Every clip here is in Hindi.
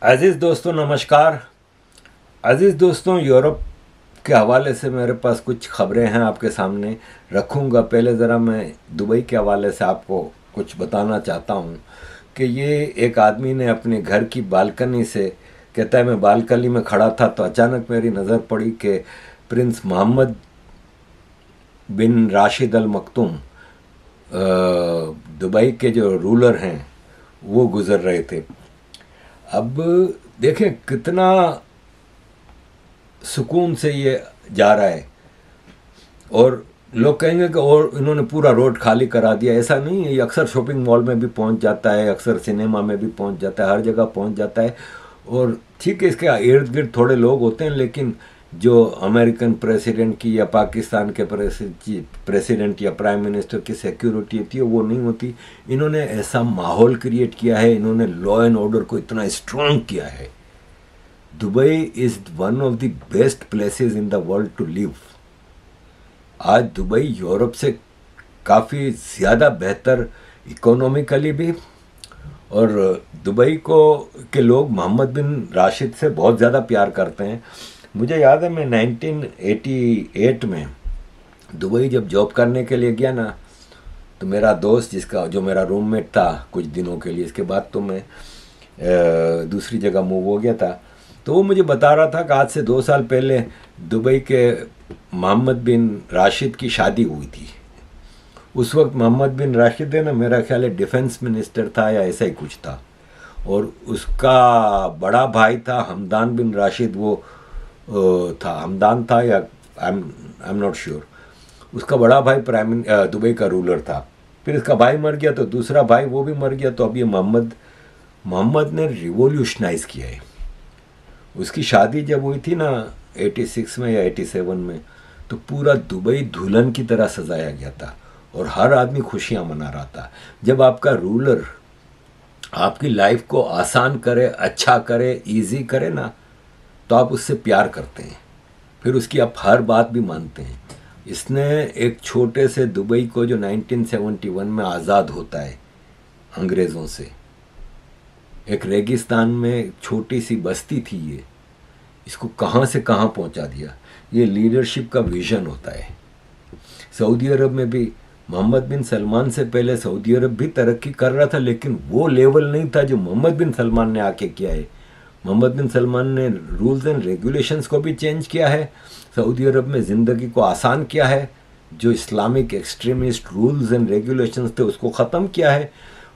अज़ीज़ दोस्तों नमस्कार। अज़ीज़ दोस्तों, यूरोप के हवाले से मेरे पास कुछ खबरें हैं आपके सामने रखूँगा। पहले ज़रा मैं दुबई के हवाले से आपको कुछ बताना चाहता हूँ कि ये एक आदमी ने अपने घर की बालकनी से, कहता है मैं बालकनी में खड़ा था तो अचानक मेरी नज़र पड़ी कि प्रिंस मोहम्मद बिन राशिद अल मखतूम दुबई के जो रूलर हैं वो गुज़र रहे थे। अब देखें कितना सुकून से ये जा रहा है। और लोग कहेंगे कि और इन्होंने पूरा रोड खाली करा दिया। ऐसा नहीं है, ये अक्सर शॉपिंग मॉल में भी पहुंच जाता है, अक्सर सिनेमा में भी पहुंच जाता है, हर जगह पहुंच जाता है। और ठीक है, इसके इर्द गिर्द थोड़े लोग होते हैं, लेकिन जो अमेरिकन प्रेसिडेंट की या पाकिस्तान के प्रेसिडेंट या प्राइम मिनिस्टर की सिक्योरिटी होती है वो नहीं होती। इन्होंने ऐसा माहौल क्रिएट किया है, इन्होंने लॉ एंड ऑर्डर को इतना स्ट्रांग किया है। Dubai is one of the best places in the world to live. आज दुबई यूरोप से काफ़ी ज़्यादा बेहतर इकोनॉमिकली भी, और दुबई को के लोग मोहम्मद बिन राशिद से बहुत ज़्यादा प्यार करते हैं। मुझे याद है मैं 1988 में दुबई जब जॉब करने के लिए गया ना, तो मेरा दोस्त जो मेरा रूममेट था कुछ दिनों के लिए, इसके बाद तो मैं दूसरी जगह मूव हो गया था, तो वो मुझे बता रहा था कि आज से 2 साल पहले दुबई के मोहम्मद बिन राशिद की शादी हुई थी। उस वक्त मोहम्मद बिन राशिद है ना, मेरा ख्याल है डिफेंस मिनिस्टर था या ऐसा ही कुछ था, और उसका बड़ा भाई था हमदान बिन राशिद, वो था हमदान था या आई एम नॉट श्योर। उसका बड़ा भाई दुबई का रूलर था। फिर इसका भाई मर गया तो दूसरा भाई वो भी मर गया, तो अब ये मोहम्मद ने रिवोल्यूशनाइज किया है। उसकी शादी जब हुई थी ना 86 में या 87 में, तो पूरा दुबई दुल्हन की तरह सजाया गया था और हर आदमी खुशियां मना रहा था। जब आपका रूलर आपकी लाइफ को आसान करे, अच्छा करे, इजी करे ना, तो आप उससे प्यार करते हैं, फिर उसकी आप हर बात भी मानते हैं। इसने एक छोटे से दुबई को, जो 1971 में आज़ाद होता है अंग्रेज़ों से, एक रेगिस्तान में छोटी सी बस्ती थी, ये इसको कहाँ से कहाँ पहुँचा दिया। ये लीडरशिप का विजन होता है। सऊदी अरब में भी मोहम्मद बिन सलमान से पहले सऊदी अरब भी तरक्की कर रहा था, लेकिन वो लेवल नहीं था जो मोहम्मद बिन सलमान ने आके किया है। मोहम्मद बिन सलमान ने रूल्स एंड रेगुलेशंस को भी चेंज किया है, सऊदी अरब में ज़िंदगी को आसान किया है, जो Islamic extremist rules and regulations थे उसको ख़त्म किया है,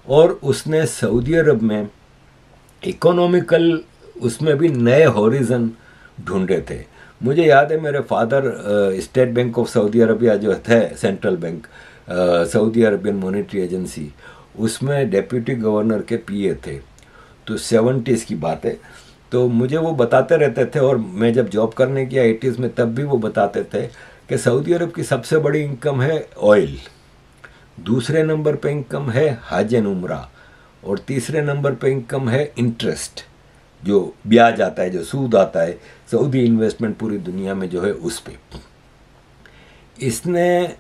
और उसने सऊदी अरब में इकोनॉमिकल उसमें भी नए हॉरिजन ढूंढे थे। मुझे याद है मेरे father state bank of Saudi Arabia जो थे, central bank, Saudi Arabian monetary agency, उसमें डेप्यूटी गवर्नर के पीए थे। तो 70s की बात है, तो मुझे वो बताते रहते थे, और मैं जब जॉब करने गया 80s में तब भी वो बताते थे कि सऊदी अरब की सबसे बड़ी इनकम है ऑयल, दूसरे नंबर पे इनकम है हज एंड उम्रा, और तीसरे नंबर पे इनकम है इंटरेस्ट, जो ब्याज आता है, जो सूद आता है सऊदी इन्वेस्टमेंट पूरी दुनिया में जो है उस पे। इसने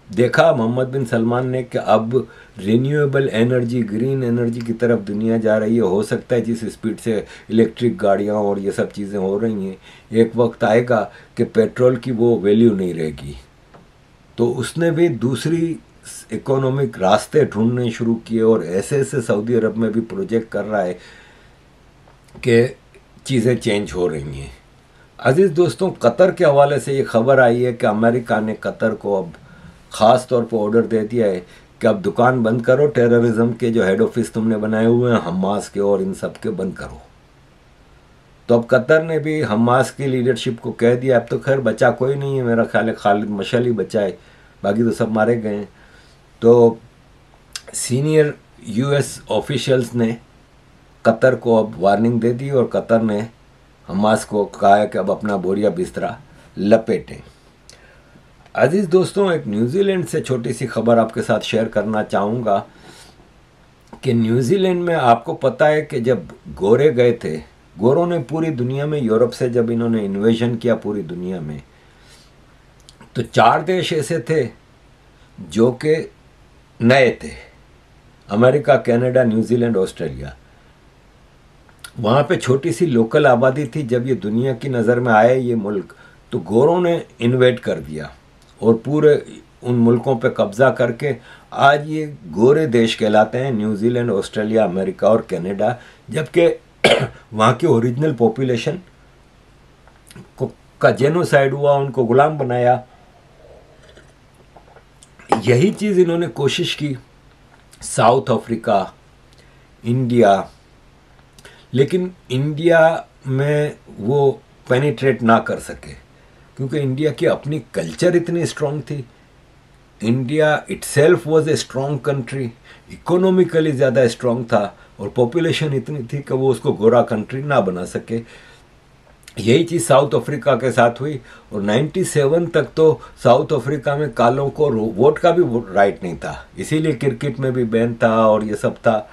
देखा मोहम्मद बिन सलमान ने कि अब रिन्यूएबल एनर्जी, ग्रीन एनर्जी की तरफ दुनिया जा रही है। हो सकता है जिस स्पीड से इलेक्ट्रिक गाड़ियाँ और ये सब चीज़ें हो रही हैं, एक वक्त आएगा कि पेट्रोल की वो वैल्यू नहीं रहेगी। तो उसने भी दूसरी इकोनॉमिक रास्ते ढूंढने शुरू किए, और ऐसे ऐसे सऊदी अरब में भी प्रोजेक्ट कर रहा है कि चीज़ें चेंज हो रही हैं। अजीज़ दोस्तों, कतर के हवाले से ये खबर आई है कि अमेरिका ने कतर को अब ख़ास तौर पर ऑर्डर दे दिया है कि अब दुकान बंद करो, टेररिज्म के जो हेड ऑफिस तुमने बनाए हुए हैं हमास के और इन सब के, बंद करो। तो अब कतर ने भी हमास की लीडरशिप को कह दिया, अब तो खैर बचा कोई नहीं है, मेरा ख्याल है खालिद मशअल ही बचा है, बाकी तो सब मारे गए हैं। तो सीनियर यूएस ऑफिशियल्स ने कतर को अब वार्निंग दे दी, और कतर ने हमास को कहा है कि अब अपना बोरिया बिस्तरा लपेटें। अजीज़ दोस्तों, एक न्यूजीलैंड से छोटी सी खबर आपके साथ शेयर करना चाहूँगा कि न्यूजीलैंड में आपको पता है कि जब गोरे गए थे, गोरों ने पूरी दुनिया में, यूरोप से जब इन्होंने इन्वेजन किया पूरी दुनिया में, तो 4 देश ऐसे थे जो कि नए थे, अमेरिका, कनाडा, न्यूजीलैंड, ऑस्ट्रेलिया। वहाँ पे छोटी सी लोकल आबादी थी। जब ये दुनिया की नज़र में आए ये मुल्क, तो गोरों ने इन्वेड कर दिया और पूरे उन मुल्कों पे कब्ज़ा करके आज ये गोरे देश कहलाते हैं, न्यूजीलैंड, ऑस्ट्रेलिया, अमेरिका और कनाडा। जबकि वहाँ की ओरिजिनल पॉपुलेशन का जेनोसाइड हुआ, उनको गुलाम बनाया। यही चीज़ इन्होंने कोशिश की साउथ अफ्रीका, इंडिया, लेकिन इंडिया में वो पेनिट्रेट ना कर सके क्योंकि इंडिया की अपनी कल्चर इतनी स्ट्रांग थी। India itself was a strong country, economically ज़्यादा स्ट्रांग था और पॉपुलेशन इतनी थी कि वो उसको गोरा कंट्री ना बना सके। यही चीज़ साउथ अफ्रीका के साथ हुई और 97 तक तो साउथ अफ्रीका में कालों को वोट का भी राइट नहीं था, इसीलिए क्रिकेट में भी बैन था और ये सब था।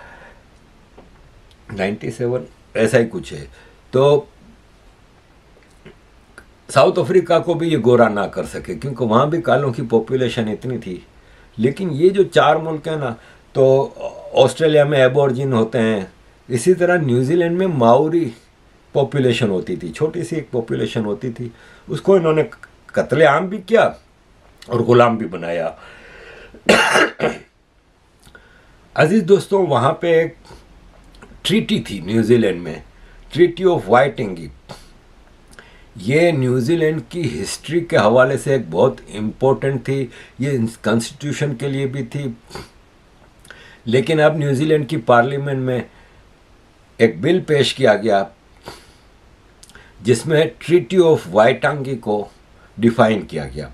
97 ऐसा ही कुछ है। तो साउथ अफ्रीका को भी ये गोरा ना कर सके क्योंकि वहाँ भी कालों की पॉपुलेशन इतनी थी। लेकिन ये जो 4 मुल्क हैं ना, तो ऑस्ट्रेलिया में एबॉर्जिन होते हैं, इसी तरह न्यूजीलैंड में माओरी पॉपुलेशन होती थी, छोटी सी एक पॉपुलेशन होती थी। उसको इन्होंने कत्लेआम भी किया और गुलाम भी बनाया। अजीज दोस्तों, वहाँ पे एक ट्रीटी थी न्यूजीलैंड में, ट्रीटी ऑफ वाइटिंगी। ये न्यूजीलैंड की हिस्ट्री के हवाले से एक बहुत इम्पोर्टेंट थी, ये कॉन्स्टिट्यूशन के लिए भी थी। लेकिन अब न्यूजीलैंड की पार्लियामेंट में एक बिल पेश किया गया जिसमें ट्रीटी ऑफ वाइटांगी को डिफाइन किया गया।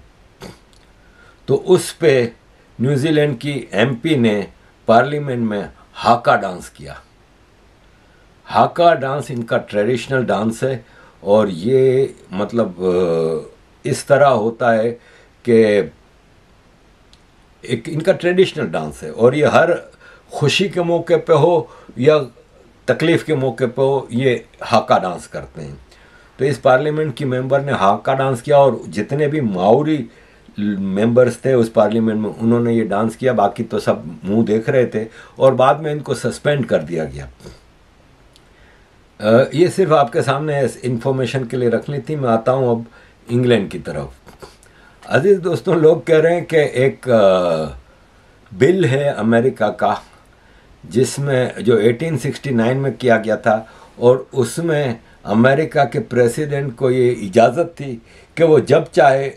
तो उस पे न्यूजीलैंड की एमपी ने पार्लियामेंट में हाका डांस किया। हाका डांस इनका ट्रेडिशनल डांस है और ये मतलब इस तरह होता है कि एक इनका ट्रेडिशनल डांस है और ये हर खुशी के मौके पे हो या तकलीफ़ के मौके पे हो, ये हाका डांस करते हैं। तो इस पार्लियामेंट की मेंबर ने हाका डांस किया और जितने भी माओरी मेंबर्स थे उस पार्लियामेंट में, उन्होंने ये डांस किया। बाकी तो सब मुंह देख रहे थे और बाद में इनको सस्पेंड कर दिया गया। ये सिर्फ आपके सामने इंफॉर्मेशन के लिए रखनी थी। मैं आता हूँ अब इंग्लैंड की तरफ। अजीज दोस्तों, लोग कह रहे हैं कि एक बिल है अमेरिका का जिसमें जो 1869 में किया गया था और उसमें अमेरिका के प्रेसिडेंट को ये इजाज़त थी कि वो जब चाहे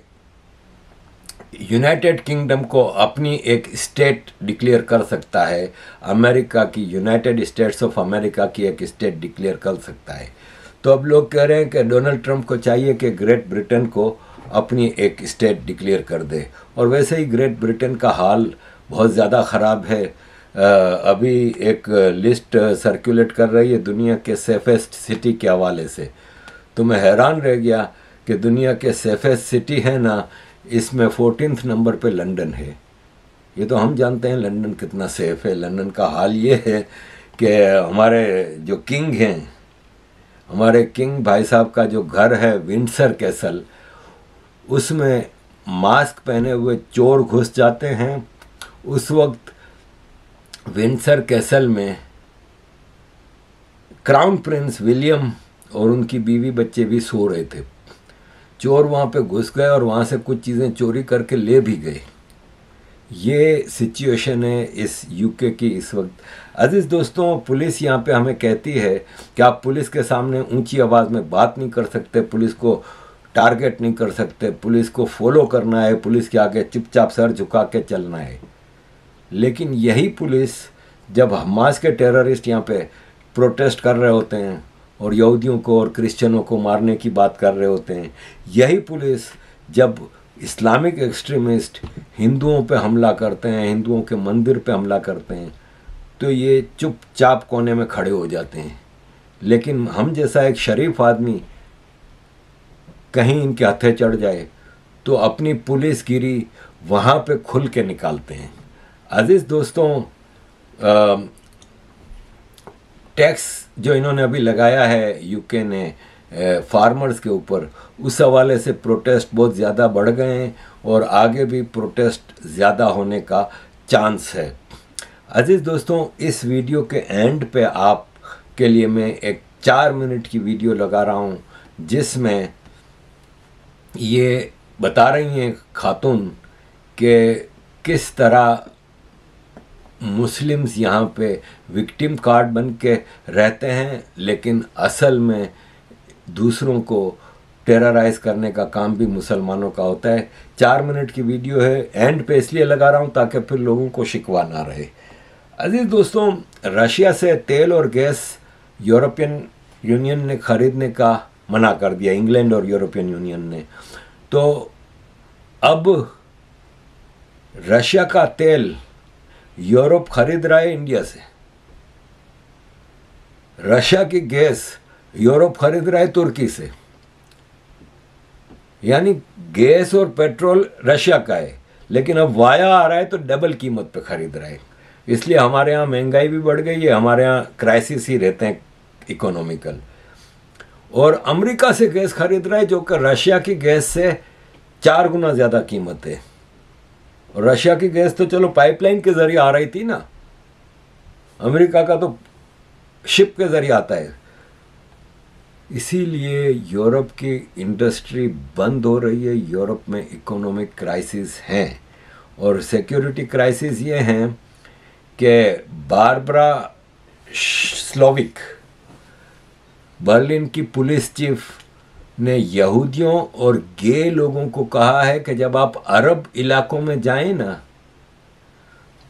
यूनाइटेड किंगडम को अपनी एक स्टेट डिक्लेयर कर सकता है, अमेरिका की यूनाइटेड स्टेट्स ऑफ अमेरिका की एक स्टेट डिक्लेयर कर सकता है। तो अब लोग कह रहे हैं कि डोनाल्ड ट्रंप को चाहिए कि ग्रेट ब्रिटेन को अपनी एक स्टेट डिक्लेयर कर दे। और वैसे ही ग्रेट ब्रिटेन का हाल बहुत ज़्यादा ख़राब है। अभी एक लिस्ट सर्कुलेट कर रही है दुनिया के सेफेस्ट सिटी के हवाले से, तो मैं हैरान रह गया कि दुनिया के सेफेस्ट सिटी है ना, इसमें 14th नंबर पे लंदन है। ये तो हम जानते हैं लंदन कितना सेफ है। लंदन का हाल ये है कि हमारे जो किंग हैं, हमारे किंग भाई साहब का जो घर है विंडसर कैसल, उसमें मास्क पहने हुए चोर घुस जाते हैं। उस वक्त विंडसर कैसल में क्राउन प्रिंस विलियम और उनकी बीवी बच्चे भी सो रहे थे। चोर वहाँ पे घुस गए और वहाँ से कुछ चीज़ें चोरी करके ले भी गए। ये सिचुएशन है इस यूके की इस वक्त। अजीज़ दोस्तों, पुलिस यहाँ पे हमें कहती है कि आप पुलिस के सामने ऊंची आवाज़ में बात नहीं कर सकते, पुलिस को टारगेट नहीं कर सकते, पुलिस को फॉलो करना है, पुलिस के आगे चुपचाप सर झुका के चलना है। लेकिन यही पुलिस जब हमास के टेररिस्ट यहाँ पे प्रोटेस्ट कर रहे होते हैं और यहूदियों को और क्रिश्चियनों को मारने की बात कर रहे होते हैं, यही पुलिस जब इस्लामिक एक्सट्रीमिस्ट हिंदुओं पे हमला करते हैं, हिंदुओं के मंदिर पे हमला करते हैं, तो ये चुपचाप कोने में खड़े हो जाते हैं। लेकिन हम जैसा एक शरीफ आदमी कहीं इनके हथे चढ़ जाए तो अपनी पुलिसगिरी वहाँ पे खुल के निकालते हैं। अजीज़ दोस्तों, टैक्स जो इन्होंने अभी लगाया है यूके ने फार्मर्स के ऊपर, उस हवाले से प्रोटेस्ट बहुत ज़्यादा बढ़ गए हैं और आगे भी प्रोटेस्ट ज़्यादा होने का चांस है। अजीज़ दोस्तों, इस वीडियो के एंड पे आप के लिए मैं एक 4 मिनट की वीडियो लगा रहा हूँ जिसमें ये बता रही हैं खातून कि किस तरह मुस्लिम्स यहाँ पे विक्टिम कार्ड बन के रहते हैं, लेकिन असल में दूसरों को टेरराइज करने का काम भी मुसलमानों का होता है। 4 मिनट की वीडियो है, एंड पे इसलिए लगा रहा हूँ ताकि फिर लोगों को शिकवा ना रहे। अजीज दोस्तों, रशिया से तेल और गैस यूरोपियन यूनियन ने खरीदने का मना कर दिया, इंग्लैंड और यूरोपियन यूनियन ने। तो अब रशिया का तेल यूरोप खरीद रहा है इंडिया से, रशिया की गैस यूरोप खरीद रहा है तुर्की से। यानी गैस और पेट्रोल रशिया का है, लेकिन अब वाया आ रहा है तो डबल कीमत पे खरीद रहा है। इसलिए हमारे यहाँ महंगाई भी बढ़ गई है, हमारे यहाँ क्राइसिस ही रहते हैं इकोनॉमिकल। और अमेरिका से गैस खरीद रहा है जो कि रशिया की गैस से 4 गुना ज़्यादा कीमत है। और रशिया की गैस तो चलो पाइपलाइन के जरिए आ रही थी ना, अमेरिका का तो शिप के जरिए आता है। इसीलिए यूरोप की इंडस्ट्री बंद हो रही है, यूरोप में इकोनॉमिक क्राइसिस हैं। और सिक्योरिटी क्राइसिस ये हैं कि बारबरा स्लोविक, बर्लिन की पुलिस चीफ, ने यहूदियों और गे लोगों को कहा है कि जब आप अरब इलाकों में जाएं ना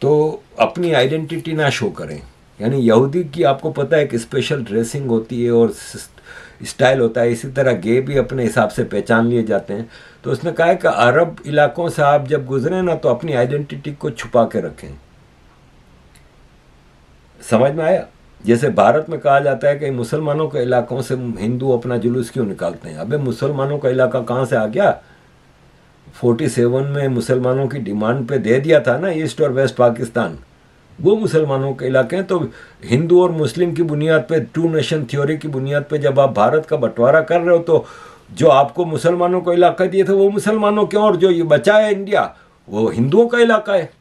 तो अपनी आइडेंटिटी ना शो करें। यानी यहूदी की आपको पता है कि स्पेशल ड्रेसिंग होती है और स्टाइल होता है, इसी तरह गे भी अपने हिसाब से पहचान लिए जाते हैं। तो उसने कहा है कि अरब इलाकों से आप जब गुजरे ना तो अपनी आइडेंटिटी को छुपा के रखें। समझ में आया? जैसे भारत में कहा जाता है कि मुसलमानों के इलाकों से हिंदू अपना जुलूस क्यों निकालते हैं। अबे मुसलमानों का इलाका कहाँ से आ गया? 47 में मुसलमानों की डिमांड पे दे दिया था ना ईस्ट और वेस्ट पाकिस्तान, वो मुसलमानों के इलाके हैं। तो हिंदू और मुस्लिम की बुनियाद पे, 2 नेशन थ्योरी की बुनियाद पे जब आप भारत का बंटवारा कर रहे हो तो जो आपको मुसलमानों को इलाका दिए थे वो मुसलमानों के, और जो ये बचा है इंडिया वो हिंदुओं का इलाका है।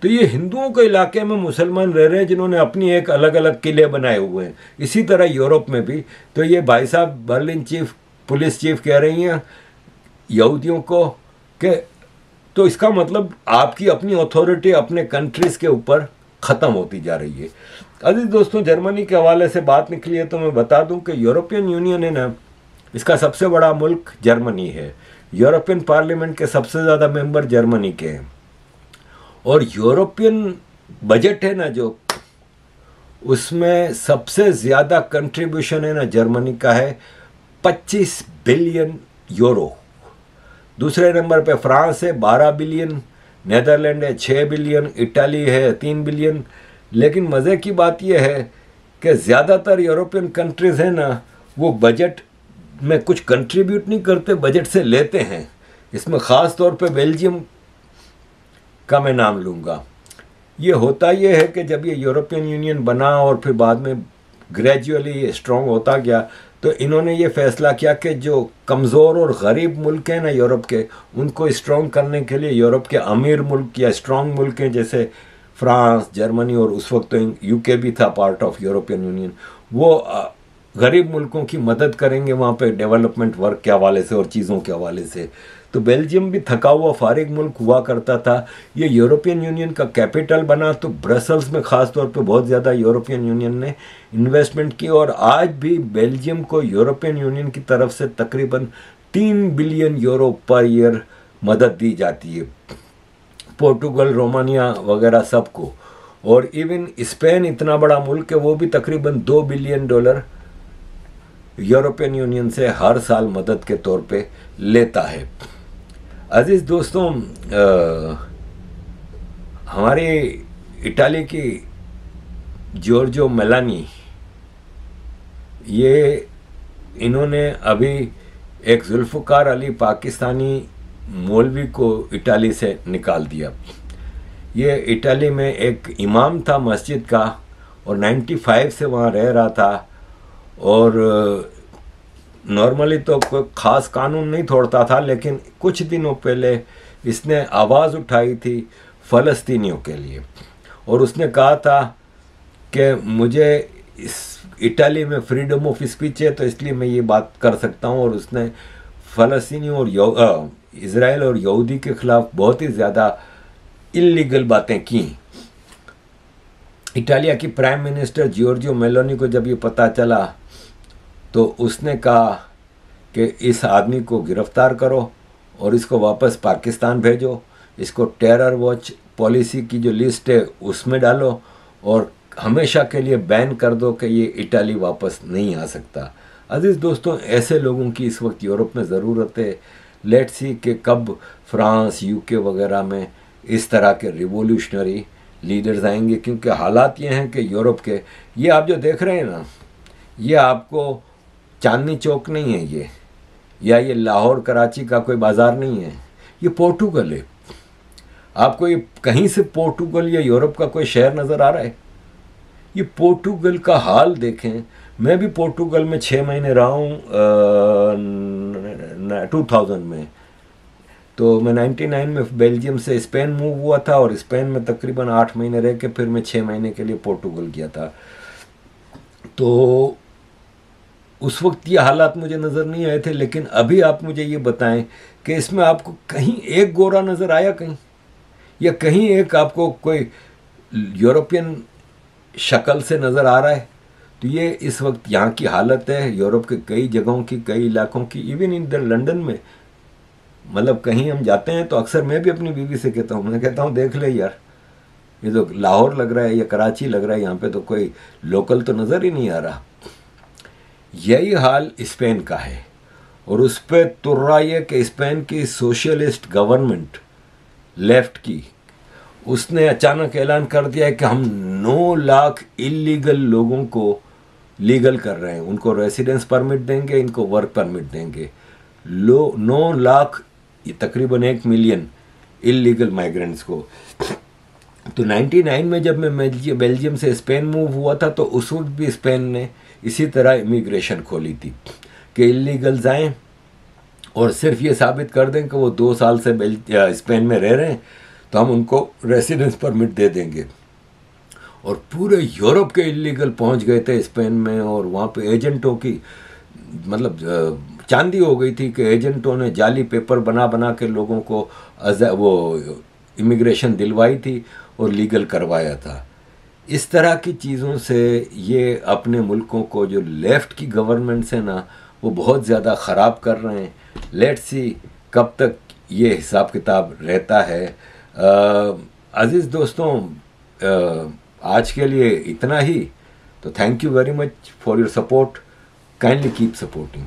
तो ये हिंदुओं के इलाके में मुसलमान रह रहे हैं जिन्होंने अपनी एक अलग अलग किले बनाए हुए हैं। इसी तरह यूरोप में भी। तो ये भाई साहब बर्लिन चीफ, पुलिस चीफ कह रही हैं यहूदियों को कि तो इसका मतलब आपकी अपनी अथॉरिटी अपने कंट्रीज के ऊपर ख़त्म होती जा रही है। अजीज दोस्तों, जर्मनी के हवाले से बात निकली है तो मैं बता दूं कि यूरोपियन यूनियन है ना, इसका सबसे बड़ा मुल्क जर्मनी है। यूरोपियन पार्लियामेंट के सबसे ज़्यादा मेंबर जर्मनी के हैं। और यूरोपियन बजट है ना जो, उसमें सबसे ज़्यादा कंट्रीब्यूशन है ना जर्मनी का है, 25 बिलियन यूरो। दूसरे नंबर पे फ्रांस है 12 बिलियन, नेदरलैंड है 6 बिलियन, इटाली है 3 बिलियन। लेकिन मज़े की बात यह है कि ज़्यादातर यूरोपियन कंट्रीज़ हैं ना, वो बजट में कुछ कंट्रीब्यूट नहीं करते, बजट से लेते हैं। इसमें ख़ास तौर पे बेल्जियम का मैं नाम लूँगा। ये होता ये है कि जब ये यूरोपियन यूनियन बना और फिर बाद में ग्रेजुअली ये स्ट्रॉन्ग होता गया, तो इन्होंने ये फैसला किया कि जो कमज़ोर और गरीब मुल्क हैं ना यूरोप के, उनको स्ट्रॉन्ग करने के लिए यूरोप के अमीर मुल्क या स्ट्रॉन्ग मुल्क हैं जैसे फ्रांस, जर्मनी, और उस वक्त तो यूके भी था पार्ट ऑफ यूरोपियन यूनियन, वो गरीब मुल्कों की मदद करेंगे वहाँ पे डेवलपमेंट वर्क के हवाले से और चीज़ों के हवाले से। तो बेल्जियम भी थका हुआ फारिग मुल्क हुआ करता था। ये यूरोपियन यूनियन का कैपिटल बना तो ब्रसल्स में ख़ास तौर पे बहुत ज़्यादा यूरोपियन यूनियन ने इन्वेस्टमेंट की। और आज भी बेल्जियम को यूरोपियन यूनियन की तरफ से तकरीबन 3 बिलियन यूरो पर ईयर मदद दी जाती है, पोर्टुगल, रोमानिया वगैरह सबको। और इवन स्पेन इतना बड़ा मुल्क है, वो भी तकरीबन $2 बिलियन यूरोपियन यूनियन से हर साल मदद के तौर पे लेता है। अजीज दोस्तों, हमारे इटाली की जॉर्जियो मेलानी, ये इन्होंने अभी एक जुल्फ़कार अली पाकिस्तानी मौलवी को इटाली से निकाल दिया। ये इटाली में एक इमाम था मस्जिद का और 95 से वहाँ रह रहा था। और नॉर्मली तो कोई ख़ास कानून नहीं तोड़ता था, लेकिन कुछ दिनों पहले इसने आवाज़ उठाई थी फ़लस्तीनियों के लिए। और उसने कहा था कि मुझे इस इटाली में फ्रीडम ऑफ स्पीच है, तो इसलिए मैं ये बात कर सकता हूँ। और उसने फ़लस्तीनी और इज़राइल और यहूदी के खिलाफ बहुत ही ज़्यादा इल्लीगल बातें की। इटालिया की प्राइम मिनिस्टर जियोर्जियो मेलोनी को जब ये पता चला तो उसने कहा कि इस आदमी को गिरफ्तार करो और इसको वापस पाकिस्तान भेजो, इसको टेरर वॉच पॉलिसी की जो लिस्ट है उसमें डालो और हमेशा के लिए बैन कर दो कि ये इटाली वापस नहीं आ सकता। अजीज़ दोस्तों, ऐसे लोगों की इस वक्त यूरोप में ज़रूरत है। लेट्स सी कि कब फ्रांस, यूके वगैरह में इस तरह के रिवोल्यूशनरी लीडर्स आएंगे, क्योंकि हालात ये हैं कि यूरोप के, ये आप जो देख रहे हैं ना, ये आपको चांदनी चौक नहीं है ये, या ये लाहौर कराची का कोई बाज़ार नहीं है, ये पोर्टुगल है। आपको ये कहीं से पोर्टुगल या यूरोप का कोई शहर नज़र आ रहा है? ये पोर्टुगल का हाल देखें। मैं भी पोर्टुगल में 6 महीने रहा हूँ 2000 में। तो मैं 99 में बेल्जियम से स्पेन मूव हुआ था और स्पेन में तकरीबन 8 महीने रह के फिर मैं 6 महीने के लिए पोर्टुगल गया था। तो उस वक्त ये हालात मुझे नज़र नहीं आए थे, लेकिन अभी आप मुझे ये बताएं कि इसमें आपको कहीं एक गोरा नज़र आया कहीं, या कहीं एक आपको कोई यूरोपियन शक्ल से नज़र आ रहा है? तो ये इस वक्त यहाँ की हालत है यूरोप के कई जगहों की, कई इलाकों की, इवन इधर लंदन में। मतलब कहीं हम जाते हैं तो अक्सर मैं भी अपनी बीवी से कहता हूँ, मैं कहता हूँ देख ले यार, ये तो लाहौर लग रहा है या कराची लग रहा है, यहाँ पे तो कोई लोकल तो नज़र ही नहीं आ रहा। यही हाल स्पेन का है और उस पर तुर्रा ये कि स्पेन की सोशलिस्ट गवर्नमेंट लेफ्ट की, उसने अचानक ऐलान कर दिया है कि हम 9 लाख इलीगल लोगों को लीगल कर रहे हैं, उनको रेसिडेंस परमिट देंगे, इनको वर्क परमिट देंगे। 9 लाख, तकरीबन 1 मिलियन इलीगल माइग्रेंट्स को। तो 99 में जब मैं बेल्जियम से स्पेन मूव हुआ था तो उस वक्त भी स्पेन ने इसी तरह इमिग्रेशन खोली थी कि इलीगल्स आएँ और सिर्फ ये साबित कर दें कि वो 2 साल से स्पेन में रह रहे हैं तो हम उनको रेसिडेंस परमिट दे देंगे। और पूरे यूरोप के इलीगल पहुंच गए थे स्पेन में, और वहाँ पे एजेंटों की मतलब चांदी हो गई थी कि एजेंटों ने जाली पेपर बना बना के लोगों को वो इमिग्रेशन दिलवाई थी और लीगल करवाया था। इस तरह की चीज़ों से ये अपने मुल्कों को, जो लेफ़्ट की गवर्नमेंट्स है ना, वो बहुत ज़्यादा ख़राब कर रहे हैं। लेट्स सी कब तक ये हिसाब किताब रहता है। अज़ीज़ दोस्तों, आज के लिए इतना ही। तो thank you very much for your support. Kindly keep supporting.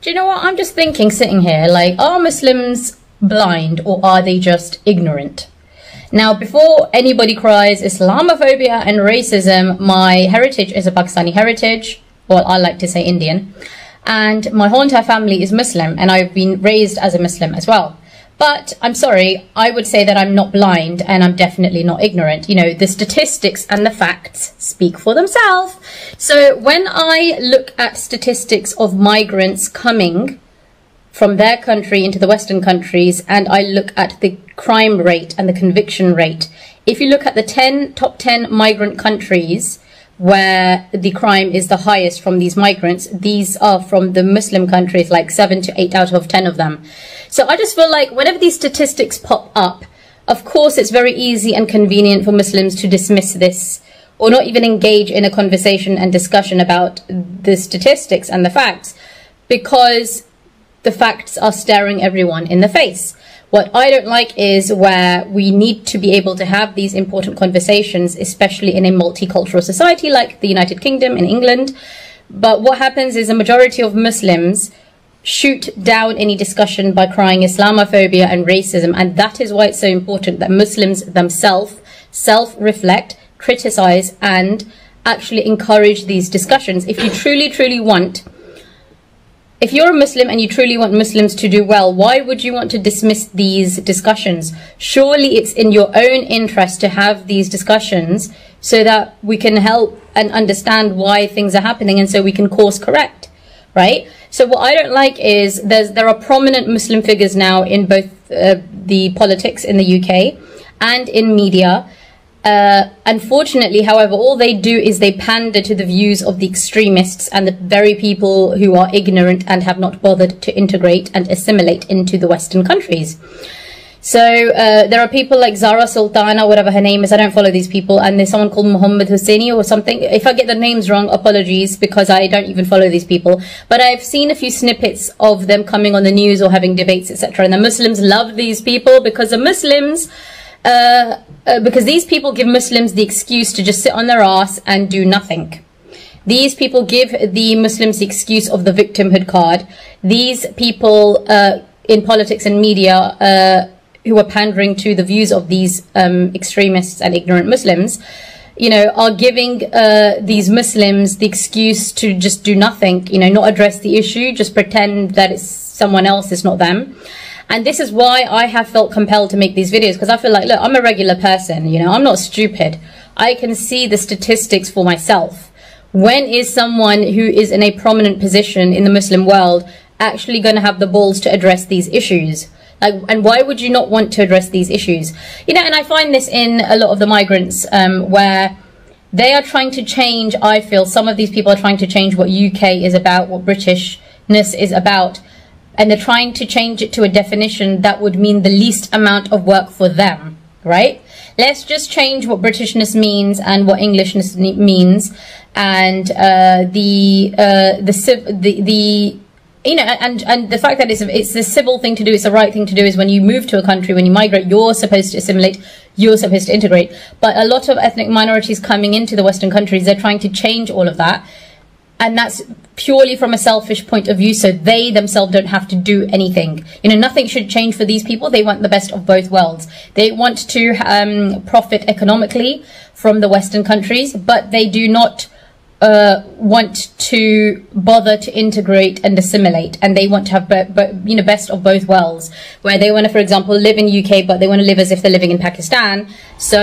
Do you know what? I'm just thinking, sitting here, like, are Muslims blind or are they just ignorant? Now, before anybody cries Islamophobia and racism, my heritage is a Pakistani heritage. Well, I like to say Indian. And my whole entire family is Muslim, and I've been raised as a Muslim as well. But I'm sorry, I would say that I'm not blind and I'm definitely not ignorant. You know, the statistics and the facts speak for themselves. So when I look at statistics of migrants coming from their country into the Western countries, and I look at the crime rate and the conviction rate, if you look at the top 10 migrant countries where the crime is the highest from these migrants, these are from the Muslim countries, like 7 to 8 out of 10 of them. So I just feel like whenever these statistics pop up, of course it's very easy and convenient for Muslims to dismiss this or not even engage in a conversation and discussion about the statistics and the facts, because the facts are staring everyone in the face. What I don't like is where we need to be able to have these important conversations, especially in a multicultural society like the United Kingdom in England. But what happens is a majority of Muslims shoot down any discussion by crying Islamophobia and racism. And that is why it's so important that Muslims themselves self-reflect, criticize, and actually encourage these discussions. If you truly want, if you're a Muslim and you truly want Muslims to do well, why would you want to dismiss these discussions? Surely it's in your own interest to have these discussions so that we can help and understand why things are happening, and so we can course correct, right? So what I don't like is there are prominent Muslim figures now in both the politics in the UK and in media, Unfortunately, however, all they do is they pander to the views of the extremists and the very people who are ignorant and have not bothered to integrate and assimilate into the Western countries. So there are people like Zara Sultana, whatever her name is. I don't follow these people. And there's someone called Muhammad Husseini or something. If I get the names wrong, apologies, because I don't even follow these people. But I've seen a few snippets of them coming on the news or having debates, etc. And the Muslims love these people because the Muslims, because these people give Muslims the excuse to just sit on their ass and do nothing. These people give the Muslims the excuse of the victimhood card. These people in politics and media who are pandering to the views of these extremists and ignorant Muslims, you know, are giving these Muslims the excuse to just do nothing, you know, not address the issue, just pretend that it's someone else, it's not them. And this is why I have felt compelled to make these videos, because I feel like, look, I'm a regular person, you know, I'm not stupid. I can see the statistics for myself. When is someone who is in a prominent position in the Muslim world actually going to have the balls to address these issues? Like, and why would you not want to address these issues? You know, and I find this in a lot of the migrants where they are trying to change, I feel, some of these people are trying to change what UK is about, what Britishness is about. And they're trying to change it to a definition that would mean the least amount of work for them, right? Let's just change what Britishness means and what Englishness means, and you know, and the fact that it's the civil thing to do, it's the right thing to do, is when you move to a country, when you migrate, you're supposed to assimilate, you're supposed to integrate. But a lot of ethnic minorities coming into the Western countries, they're trying to change all of that. And that's purely from a selfish point of view, so they themselves don't have to do anything. You know, nothing should change for these people. They want the best of both worlds. They want to profit economically from the Western countries, but they do not want to bother to integrate and assimilate, and they want to have you know, best of both worlds, where they want to, for example, live in UK, but they want to live as if they're living in Pakistan. So